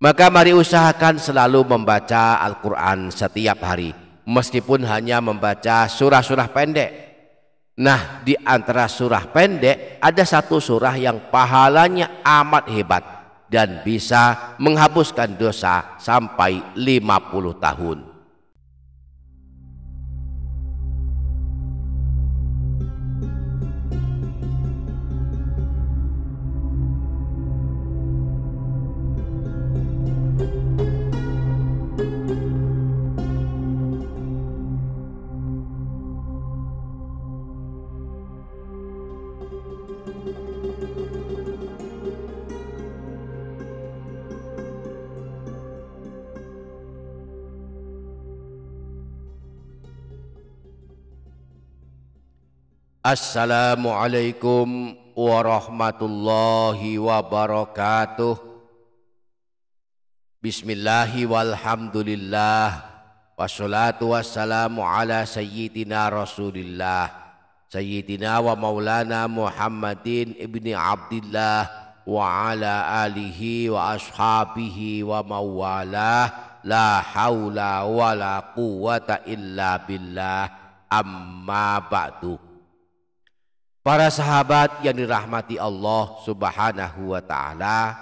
Maka mari usahakan selalu membaca Al-Quran setiap hari, meskipun hanya membaca surah-surah pendek. Nah, di antara surah pendek ada satu surah yang pahalanya amat hebat dan bisa menghapuskan dosa sampai 50 tahun. Assalamualaikum warahmatullahi wabarakatuh. Bismillahi walhamdulillah, wassalatu wassalamu ala sayyidina rasulillah, sayyidina wa maulana Muhammadin ibni Abdillah wa ala alihi wa ashabihi wa mawalah, la hawla wa la quwata illa billah, amma ba'du. Para sahabat yang dirahmati Allah Subhanahu wa ta'ala,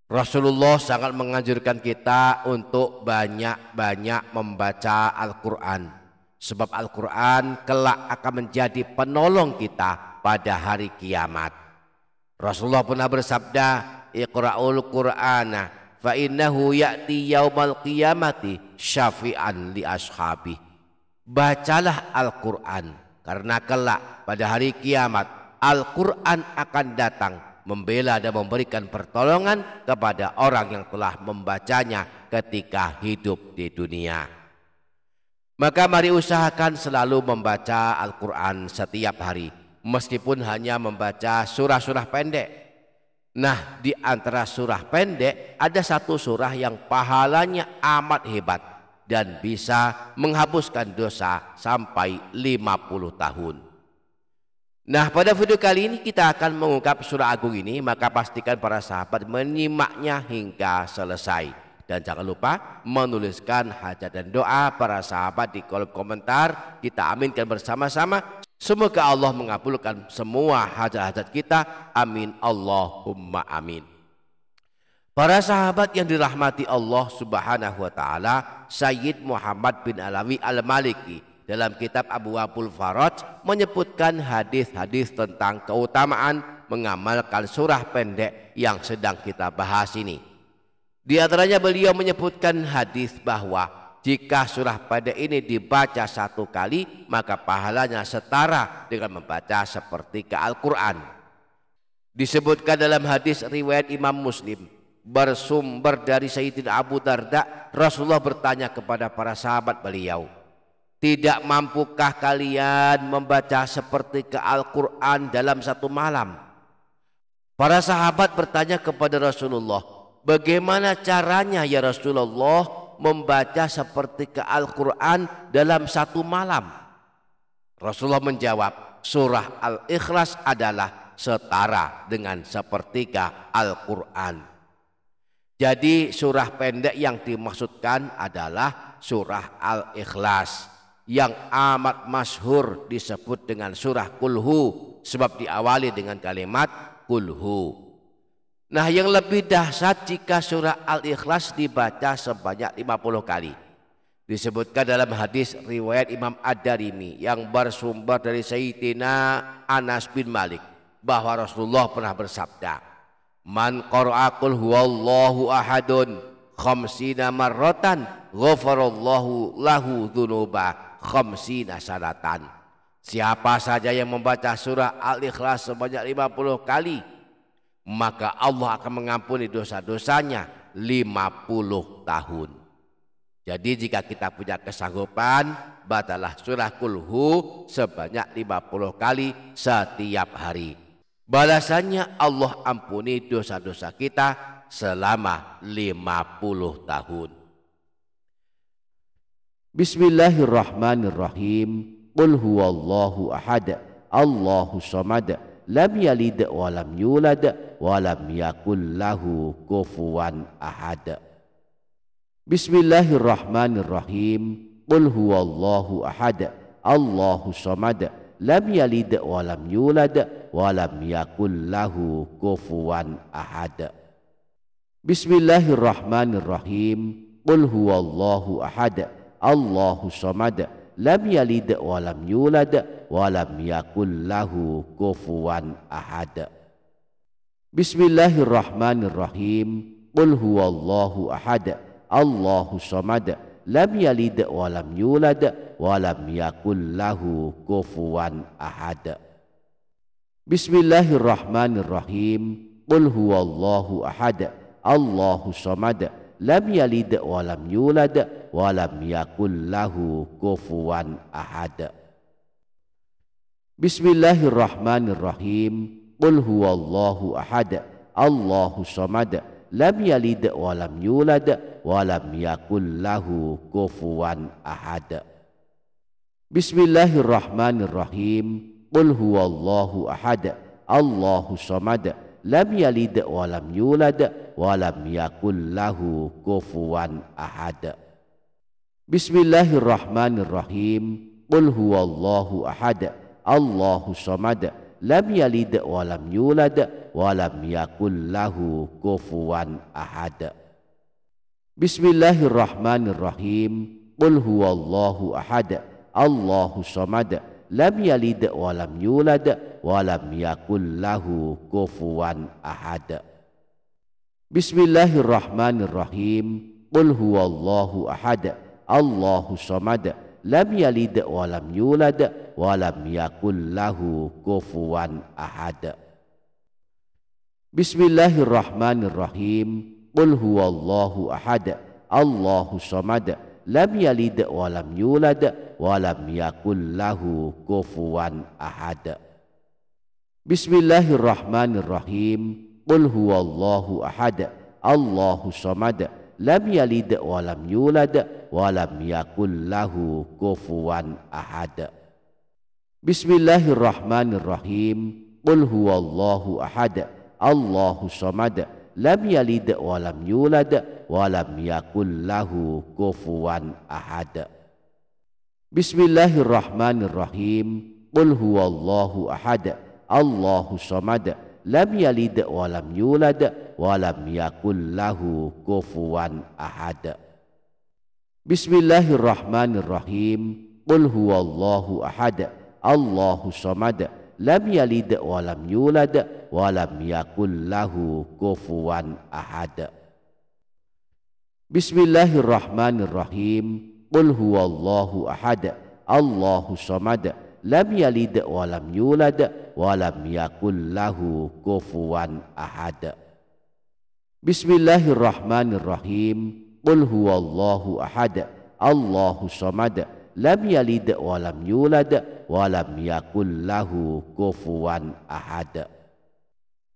Rasulullah sangat menganjurkan kita untuk banyak-banyak membaca Al-Quran. Sebab Al-Quran kelak akan menjadi penolong kita pada hari kiamat. Rasulullah pernah bersabda, Iqra'ul Qur'ana fa innahu ya'ti yaumal qiyamati syafi'an li ashabi. Bacalah Al-Quran, karena kelak pada hari kiamat Al-Quran akan datang membela dan memberikan pertolongan kepada orang yang telah membacanya ketika hidup di dunia. Maka mari usahakan selalu membaca Al-Quran setiap hari, meskipun hanya membaca surah-surah pendek. Nah, di antara surah pendek ada satu surah yang pahalanya amat hebat dan bisa menghapuskan dosa sampai 50 tahun. Nah, pada video kali ini kita akan mengungkap surah agung ini, maka pastikan para sahabat menyimaknya hingga selesai. Dan jangan lupa menuliskan hajat dan doa para sahabat di kolom komentar. Kita aminkan bersama-sama. Semoga Allah mengabulkan semua hajat-hajat kita. Amin Allahumma amin. Para sahabat yang dirahmati Allah Subhanahu wa ta'ala, Sayyid Muhammad bin Alawi Al-Maliki dalam kitab Abwaabul Faraj menyebutkan hadis-hadis tentang keutamaan mengamalkan surah pendek yang sedang kita bahas ini. Di antaranya beliau menyebutkan hadis bahwa jika surah pendek ini dibaca satu kali, maka pahalanya setara dengan membaca sepertiga Al-Quran. Disebutkan dalam hadis riwayat Imam Muslim, bersumber dari Sayyidina Abu Darda, Rasulullah bertanya kepada para sahabat beliau, tidak mampukah kalian membaca sepertiga Al-Quran dalam satu malam? Para sahabat bertanya kepada Rasulullah, bagaimana caranya ya Rasulullah membaca sepertiga Al-Quran dalam satu malam? Rasulullah menjawab, surah Al-Ikhlas adalah setara dengan sepertiga Al-Quran. Jadi surah pendek yang dimaksudkan adalah surah Al-Ikhlas yang amat masyhur disebut dengan surah Kulhu, sebab diawali dengan kalimat Kulhu. Nah, yang lebih dahsyat jika surah Al-Ikhlas dibaca sebanyak 50 kali. Disebutkan dalam hadis riwayat Imam Ad-Darimi yang bersumber dari Sayyidina Anas bin Malik bahwa Rasulullah pernah bersabda, man qara'a qul huwallahu ahadun khamsina marratan ghafarallahu lahu dzunuba khamsina sanatan. Siapa saja yang membaca surah Al-Ikhlas sebanyak 50 kali, maka Allah akan mengampuni dosa-dosanya 50 tahun. Jadi jika kita punya kesanggupan, bacalah surah Kulhu sebanyak 50 kali setiap hari. Balasannya Allah ampuni dosa-dosa kita selama 50 tahun. Bismillahirrahmanirrahim. Qul huwallahu ahad, Allahu samad, lam yalid wa lam yulad wa lam yakul lahu kufuwan ahad. Bismillahirrahmanirrahim. Qul huwallahu ahad, Allahu samad, lam yalid wa lam yulad wa lam yakul lahu kufuwan ahad. Bismillahirrahmanirrahim. Qul huwallahu ahad, Allahu samad, lam yalid wa lam yulad wa lam yakul lahu kufuwan ahad. Bismillahirrahmanirrahim. Qul huwallahu ahad, Allahu samad, lam yalid wa lam yulad wa lam yakul lahu kufuwan ahad. Bismillahirrahmanirrahim. Qul huwallahu ahad, Allahu samad, lam yalid wa lam yulad wa lam yakul lahu kufuwan ahad. Bismillahirrahmanirrahim. Qul huwallahu ahad, Allahu samad, lam yalid wa lam yulad wa lam yakul lahu kufuwan ahad. Bismillahirrahmanirrahim. Qul huwallahu ahad, Allahu samad, lam yalid wa lam yulad wa lam yakul lahu kufuwan ahad. Bismillahirrahmanirrahim. Qul huwallahu ahad, Allahu samad, lam yalid wa lam yulad wa lam yakul lahu kufuwan ahad. Bismillahirrahmanirrahim. Qul huwallahu ahad, Allahu samad, lam yalid wa lam yulad wa lam yakul lahu kufuwan ahad. Bismillahirrahmanirrahim. Qul huwallahu ahad, Allahu samad, lam yalid wa lam yulad wa lam yakul lahu kufuwan ahad. Bismillahirrahmanirrahim. Qul huwallahu ahad, Allahu samad, lam yalid wa lam yulad wa lam yakul lahu kufuwan ahad. Bismillahirrahmanirrahim. Qul huwallahu ahad, Allahu samad, lam yalid wa lam yulad wa lam yakul lahu kufuwan ahad. Bismillahirrahmanirrahim. Qul huwallahu ahad, Allahu samad, lam yalid wa lam yulad wa lam yakul lahu kufuwan ahad. Bismillahirrahmanirrahim. Qul huwallahu ahad, Allahu samad, lam yalid wa lam yulad wa lam yakul lahu kufuwan ahad. Bismillahirrahmanirrahim. Qul huwallahu ahad, Allahu samad, lam yalid wa lam yulad wa lam yakul lahu kufuwan ahad. Bismillahirrahmanirrahim. Qul huwallahu ahad, Allahu samad, lam yalid wa lam yulad wa lam yakul lahu kufuwan ahad. Bismillahirrahmanirrahim. Qul huwallahu ahad, Allahu samad, lam yalid wa lam yulad wa lam yakul lahu kufuwan ahad.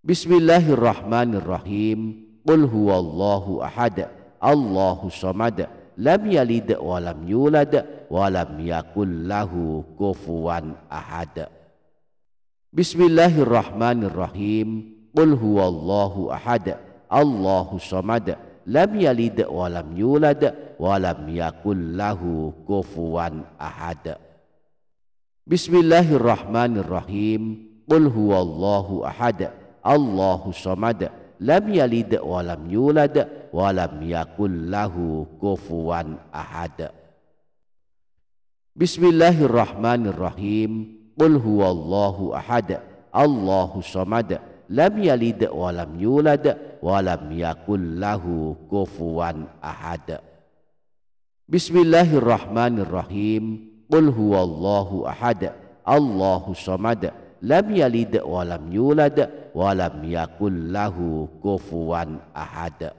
Bismillahirrahmanirrahim. Qul huwallahu ahad, Allahu samad, lam yalid wa lam yulad wa lam yakul lahu kufuwan ahad. Bismillahirrahmanirrahim. Qul huwallahu ahad, Allahu samad, lam yalid wa lam yulad wa lam yakul lahu kufuwan ahad. Bismillahirrahmanirrahim. Qul huwallahu ahad, Allahu samad, lam yalid wa lam yulad wa lam yakul lahu kufuwan ahad. Bismillahirrahmanirrahim. Qul huwallahu ahad, Allahu samad, lam yalid wa lam yulad wa lam yakul lahu kufuwan ahad. Bismillahirrahmanirrahim. Qul huwallahu ahad, Allahu samad, lam yalid wa lam yulad wa lam yakul lahu kufuwan ahad.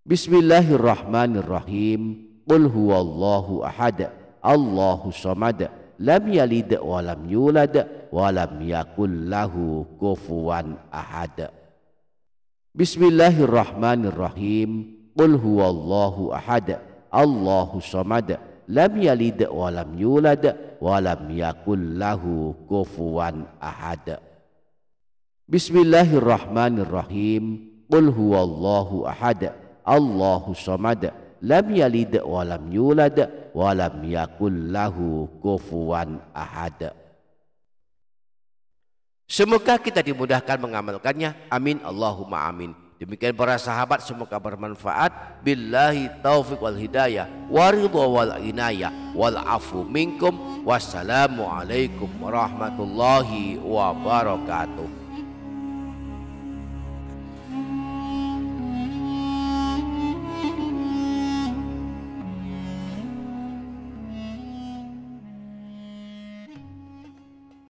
Bismillahirrahmanirrahim. Qul huwallahu ahad, Allahu samad, lam yalid wa lam yulad wa lam yakul lahu kufuwan ahad. Bismillahirrahmanirrahim. Qul huwallahu ahad, Allahu samad, lam yalid wa lam yulad wa lam yakul lahu kufuwan ahad. Bismillahirrahmanirrahim. Qul huwallahu ahad, Allahu samad, lam yalid wa lam yulad wa lam yakul lahu kufuwan ahad. Semoga kita dimudahkan mengamalkannya. Amin Allahumma amin. Demikian para sahabat, semoga bermanfaat. Billahi taufiq wal hidayah wa ridha wal inayah wal afu minkum. Wassalamu alaikum warahmatullahi wabarakatuh.